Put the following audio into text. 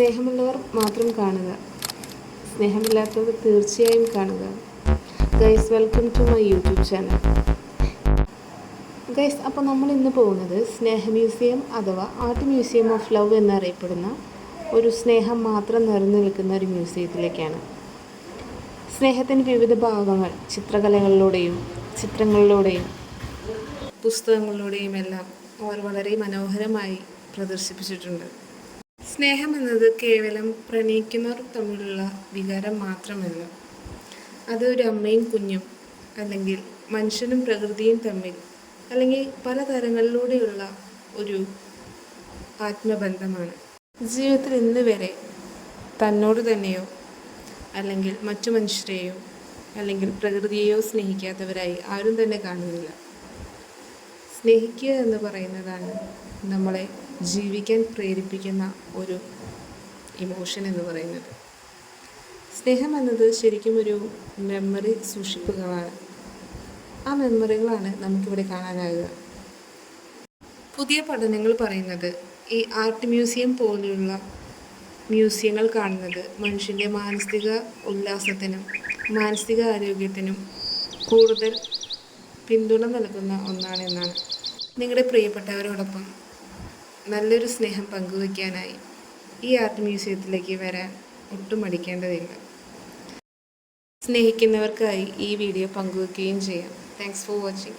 സ്നേഹമുള്ളവർ മാത്രം കാണുക, സ്നേഹമില്ലാത്തവർ തീർച്ചയായും കാണുക. Guys, welcome to my YouTube channel. Guys, അപ്പോൾ നമ്മൾ ഇന്ന് പോകുന്നത് സ്നേഹ മ്യൂസിയം അഥവാ ആർട്ട് മ്യൂസിയം ഓഫ് ലവ് എന്നറിയപ്പെടുന്ന ഒരു സ്നേഹം മാത്രം നിറഞ്ഞു നിൽക്കുന്ന ഒരു മ്യൂസിയത്തിലേക്കാണ്. സ്നേഹത്തിൻ്റെ വിവിധ ഭാവങ്ങൾ ചിത്രകലകളിലൂടെയും ചിത്രങ്ങളിലൂടെയും പുസ്തകങ്ങളിലൂടെയും എല്ലാം അവർ വളരെ മനോഹരമായി പ്രദർശിപ്പിച്ചിട്ടുണ്ട്. സ്നേഹം എന്നത് കേവലം പ്രണയിക്കുന്നവർ തമ്മിലുള്ള വികാരം മാത്രമല്ല, അത് ഒരു അമ്മയും കുഞ്ഞും, അല്ലെങ്കിൽ മനുഷ്യനും പ്രകൃതിയും തമ്മിൽ, അല്ലെങ്കിൽ പല തരങ്ങളിലൂടെയുള്ള ഒരു ആത്മബന്ധമാണ്. ജീവിതത്തിൽ ഇന്ന് വരെ തന്നോട് തന്നെയോ അല്ലെങ്കിൽ മറ്റു മനുഷ്യരെയോ അല്ലെങ്കിൽ പ്രകൃതിയെയോ സ്നേഹിക്കാത്തവരായി ആരും തന്നെ കാണുന്നില്ല. സ്നേഹിക്കുക എന്ന് പറയുന്നതാണ് നമ്മളെ ജീവിക്കാൻ പ്രേരിപ്പിക്കുന്ന ഒരു ഇമോഷൻ എന്ന് പറയുന്നത്. സ്നേഹം എന്നത് ശരിക്കും ഒരു മെമ്മറി സൂക്ഷിപ്പുകളാണ്. ആ മെമ്മറികളാണ് നമുക്കിവിടെ കാണാനാകുക. പുതിയ പഠനങ്ങൾ പറയുന്നത് ഈ ആർട്ട് മ്യൂസിയം പോലെയുള്ള മ്യൂസിയങ്ങൾ കാണുന്നത് മനുഷ്യൻ്റെ മാനസിക ഉല്ലാസത്തിനും മാനസിക ആരോഗ്യത്തിനും കൂടുതൽ പിന്തുണ നൽകുന്ന ഒന്നാണെന്നാണ്. നിങ്ങളുടെ പ്രിയപ്പെട്ടവരോടൊപ്പം നല്ലൊരു സ്നേഹം പങ്കുവയ്ക്കാനായി ഈ ആർട്ട് മ്യൂസിയത്തിലേക്ക് വരാൻ ഒട്ടും മടിക്കേണ്ടതില്ല. സ്നേഹിക്കുന്നവർക്കായി ഈ വീഡിയോ പങ്കുവയ്ക്കുകയും ചെയ്യാം. Thanks for watching.